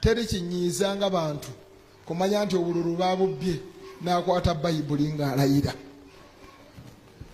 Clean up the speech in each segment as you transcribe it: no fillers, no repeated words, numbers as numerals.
teri kinyiiza nga bantu kumanya nti obululu babubbye n'akwata bayibuli ng'alayira.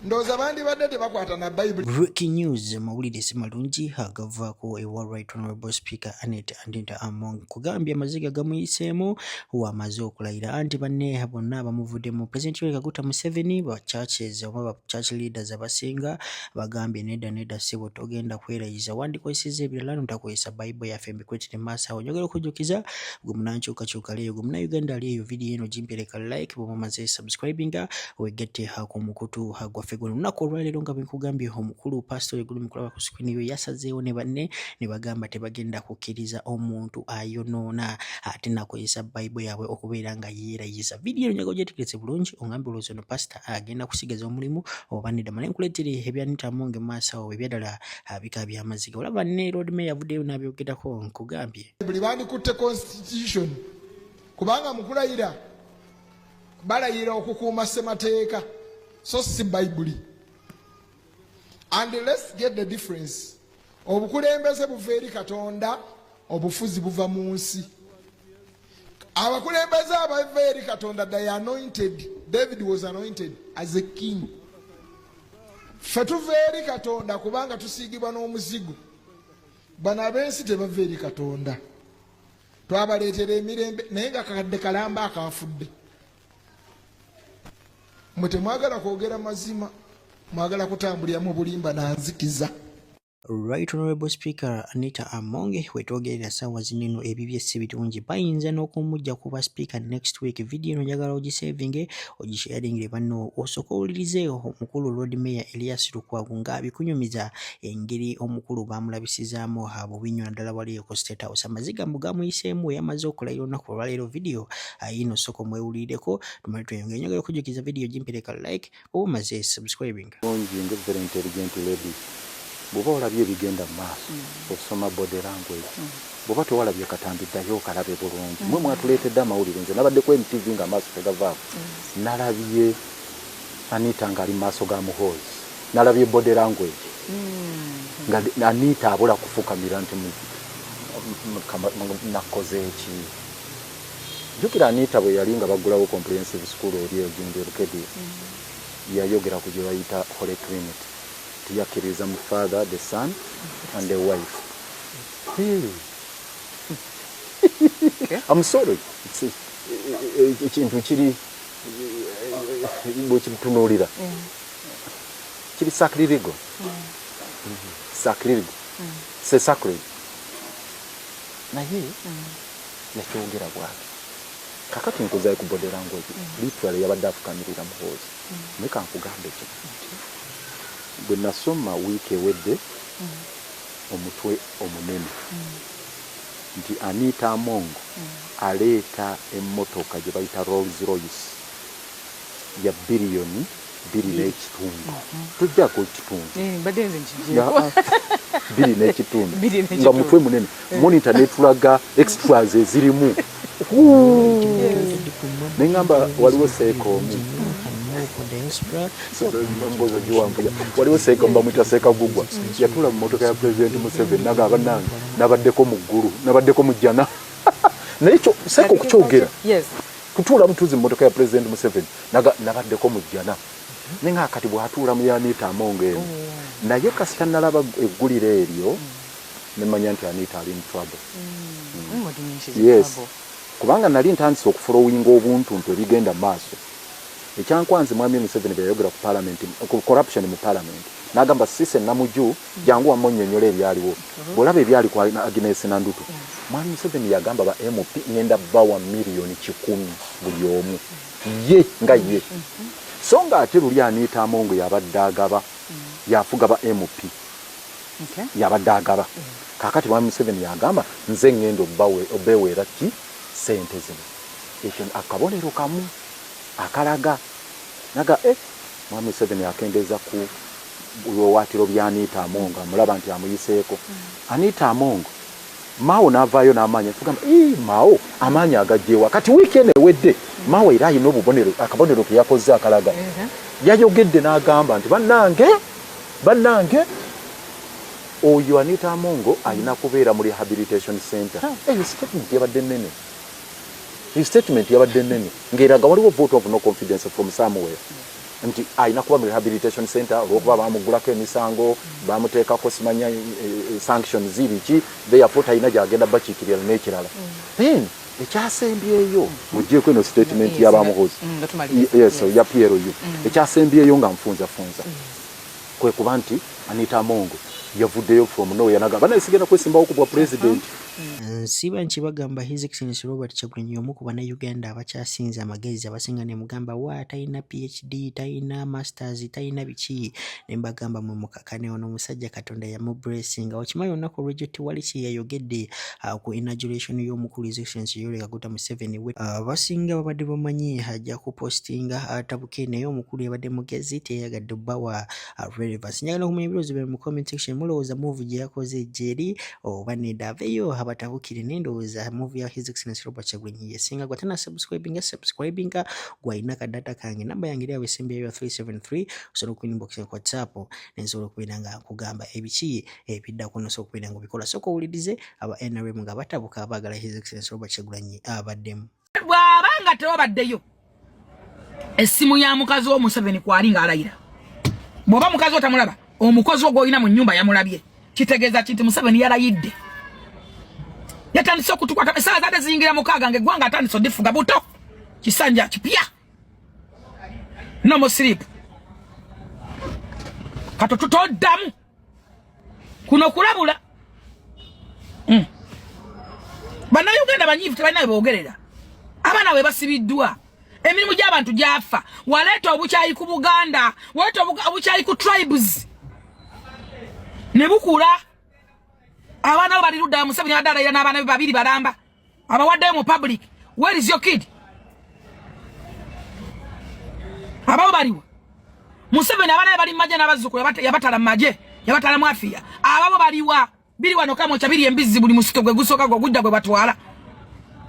Ndowooza bandibadde tebakwata na bayibuli. Breaking news mawulire si malungi agavaako ewa Right Honorable Speaker Annette Among kugambye amaziga gamuyiseemu wamaze okulayira anti banne bonna bamuvuddemu. President Yoweri Kaguta Museveni ba churches oba ba church leaders abasinga bagambye nedda ssebo togenda kwerayiza wandikozesezza ebirala notakozesa Bible yaffe mbikwetire maaso awo. Njagala okujjukiza gwe munankyukakyuka leeyo gwe munnauganda leeyo video eno gimpereka like bwe mumaze subscribinga wegette hakomukutu hagwaffe guno lunaku olwaleero nga bwenkugambye omukulu pastor guli mukulaba ku screen yo yasazeewo ne banne ne bagamba tebagenda kukkiriza omuntu ayonoona ate nakozesa Bible yaabwe okubeera nga yeerayiza. Video eno njaga ogyetegereze bulungi ongambe olowooza ono pastor agenda kusigaza omulimu oba nedda. Male nkuleetere ebyanita Amonge maaso awo ebyadala bika by'amaziga. Olaba ne Lord Mayor avuddeyo n'abyogerako nkugambye. Buli bandikutte constitution kubanga mukulayira balayira okukuuma ssemateeka so si Bible. And let's get the difference. Obukulembeze buva eri Katonda, obufuzi buva mu nsi. Abakulembeze abava eri Katonda, they are anointed. David was anointed as a king. Ffe tuva eri Katonda kubanga tusiigibwa n'omuzigo. Bano ab'ensi tebava eri Katonda. Twabaleetera emirembe naye nga kakadde kalamba akaafudde. Mwe temwagala kwogera mazima, mwagala kutambulira mu bulimba na nzikiza. Right Honorable Speaker Anita Amonge wetwogerera ssaawa zino ebibye si birungi bayinza n'okumujja kuba speaker next week. Video eno njagala ogisavinge ogisharingire banno osooka owulirize omukulu Lord Mayor Elias Lukwago ng'abikunyumiza engeri omukulu baamulabisizaamu bubinywa naddala wali ku State House. Amaziga mugamuyiseemu yamaze okulayira olunaku olwaleero. Video yino sooka mwewulirireko tumale tweyongere. Njagala okujjukiza video gimpereka like oba omaze subscribing. Very intelligent lady. Bw'oba olabye ebigenda mu maaso osoma body language bw'oba tewalabye katambiddayo okalabe bulungi mwe mwatuleetedde amawulire nze nabaddeko MTV nga amaaso tegavaako nalabye Anita ng'ali mu maaso ga muhoozi nalabye body language nga Anita abula kufukamira nti nakoze eki. Jjukira Anita bwe yali nga baggulawo comprehensive school eri Ejjinja Lukedi yayogera ku gye bayita Holy Trinity. Yakkiriza mu Father, the Son, and the wife. I'm sorry. Ekintu kiri bwekitunuulira kiri sacrilego. Sacrilego. C'est sacré. Naye yakyogera bwati. Kakati nkuzayo ku body language. Literally yabadde afukamirira muhoozi. Naye kankugambe ekintu. Bwe nasoma wiiki ewedde omutwe omunene nti Anita Among aleeta emmotoka gye bayita Rolls Royce ya biliyoni 2.5 tujjako ekitundu biri n'ekitundu nga mutwe munene monitor netulaga extras ezirimu neŋŋamba waliwo seekoomu waliwo seeka mbamwita seeka gugwa yatula mu motoka ya President Museveni nagamba nange nabaddeko mu ggulu nabaddeko mu jjana naye kyo seeka okukyogera kutuula mutuuzi mu motoka ya President Museveni nabaddeko mu jjana naye nga kati bw'atuula mu Anita Among eno naye kasita nalaba egguliro eryo nemanya nti Anita ali mu trouble. Yes kubanga nali ntandise okufolowinga obuntuntu ebigenda maaso. Ekyankwanzi mwami Museveni bwe yayogera ku parliament ku corruption mu parliament n'agamba sise namuju jangu wamonnyonnyola ebyaliwo bw'olaba ebyali ku Agnes Nandutu mwami Museveni yagamba ba MP ngenda bawa miliyoni 10 buli omu ye nga ye so nga ate luli Anita Among yabadde agaba yafuga ba MP yabadde agaba kakati mwami Museveni yagamba nze ngendo obeweera ki sente zino ekyo akabonero kamu akalaga naga mwami Museveni akendeza ku biwawaatiro bya Anita Among mulaba nti amuyiseeko Anita Among Mao n'avaayo n'amaanyi tugamba Mao amaanyi agajjeewa kati weekend ewedde Mao era ayina akabonero ke yakoze akalaga yayogedde n'agamba nti bannange oyo Anita Amongo alina kubeera mu rehabilitation center. Statement yabadde nnene. His statement yabadde nnene ng'eraga waliwo vote of no confidence from somewhere. Nti alina kuba mu rehabilitation center olw'okuba bamugulako emisango bamuteekako simanya sanctions zibiki therefore talina gy'agenda bakiikirira n'ekirala. Then ekyasembyeyo mugyeko eno statement y'abamuhozi ya PLU ekyasembyeyo nga nfunzafunza kwe kuba nti Anita Amongo yavuddeyo from nowhere yanaga banayisigenda kwesimbawo ku bwa president. Nsiba nkibagamba His Excellency Robert Kyagulanyi omu ku bannayuganda abakyasinze amagezi abasinga ne mugamba wa talina PhD talina masters talina biki ne mbagamba mu mukakane ono musajja Katonda ya mu blessing okimanyi olunaku olw'ejjo tewali kiyayogedde ku inauguration y'omukulu His Excellency Yoweri Kaguta Museveni abasinga babadde bamanyi ajja kupostinga atabuke naye omukulu yabadde mugezi teyagadde bbawa relevance. Njagala kumanya ebirozo bye mu comment section mulowooza move gye yakoze ejjeri oba nedda aveyo abatabukire n'endowooza movie ya His Excellency Robert Kyagulanyi yesinga gwa tana subscribinga gwalina kadata kange namba yange eri awo esembyeyo 373 osobola okuinbox ku WhatsApp nensobola okubeera nga nkugamba ebiki ebiddako nosobola okubeera nga obikola sooka owulirize aba NRM nga batabuka abaagala His Excellency Robert Kyagulanyi abaddemu. Bw'abanga tewabaddeyo essimu ya mukazi w'Omuseveni kwali ng'alayira bw'oba mukazi otamulaba omukozi ogwo olina mu nnyumba yamulabye kitegeeza kinti Museveni yalayidde. Yatandise okutukwata esaawa zaade ziyingira mukaaga ng'eggwanga atandise odifuga buto kisanja kipya no more sleep kato tutoddamu kuno kulabula bannayuganda banyiivu tebalina boogerera abaana we basibiddwa emirimu gy'abantu gyafa waleeta obukyayi ku Buganda waleeta obukyayi ku tribes ne bukula abaana bo bali ludda Museveni adalayira n'abaana be babiri balamba abawaddeyo mu public. Where is your kid? Ababo baliwo Museveni abaana be bali maje n'abazzukulu yabatala maje yabatala mu Afia ababo baliwa biri wano kamo chabiri embizi buli musito gwe gusoka gwe gudda gwe batwala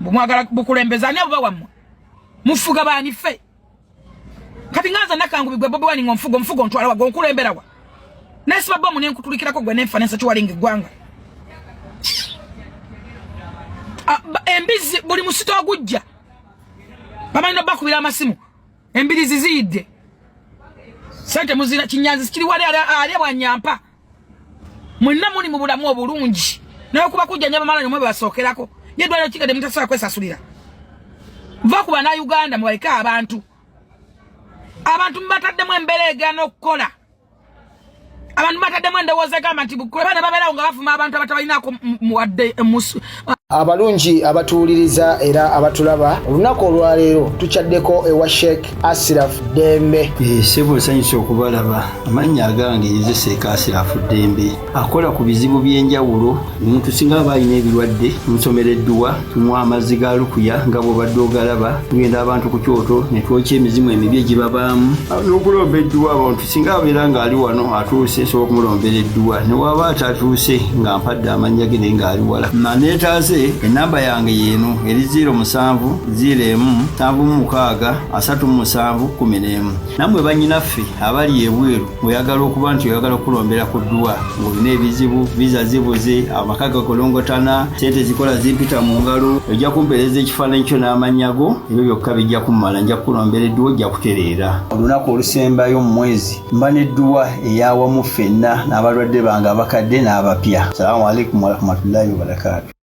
bumwagala bukulembezani abo bawamwe mufuga bani fe kati ngaza nakangu bigwe bobo wani ngomfugo ntwala wa gonkulemberawa nesiba bomu nenkutulikirako gwe nenfanensa tuwalinga gwanga embizi buli musito ogujja bamanyi bakubira amasimu embirizi ziyidde sente muzira kinyanzi sikiri wali ali bwanyampa mwenna muli mu bulamu obulungi naye kuba kujja nyama mala nyomwe basookerako yedwala kigade mutasobola kwesasulira va kuba na Uganda mubaleka abantu mbataddemu embeera egaana okukola abantu mbataddemu endowooza egamba nti bukule bana babeerawo nga bafuma abantu abatabalinaako muwadde abalungi abatuwuliriza era abatulaba olunaku olwaleero tukyaddeko ewa Sheikh Ashraf Dembe. Sebo nsanyusa okubalaba amannya agange nze Sheikh Ashraf Dembe akola ku bizibu by'enjawulo omuntu singa aba alina ebirwadde nsomereddwa tunywa amazzi ga lukuya nga bw'obadde ogalaba tugenda abantu ku kyoto ne twokya emizimu emibi egibabaamu n'okulomba edduwa abantu singa abeera ng'ali wano atuuse sobola okumulombeera edduwa ne waba atatuuse nga mpadde amannya ge naye ng'ali wala naneetaaze enamba yange yeno eri 0707363711 namwe banyinaffe abali ebweru oyagala okuba nti oyagala okulombera ku dduwa ng'olina ebizibu viza zibuze amaka gakolongotana sente zikola zimpita mu ngalo ojja kumpeereza ekifaananyi kyo n'amanyago ebyo byokka bijja kummala nja kukulombera edduwa ojja kutereera olunaku olusembayo mu mwezi mba n'edduwa eyawamu ffenna n'abalwadde bange abakadde n'abapya. Salaamu alaikum warahmatullahi wabarakatuh.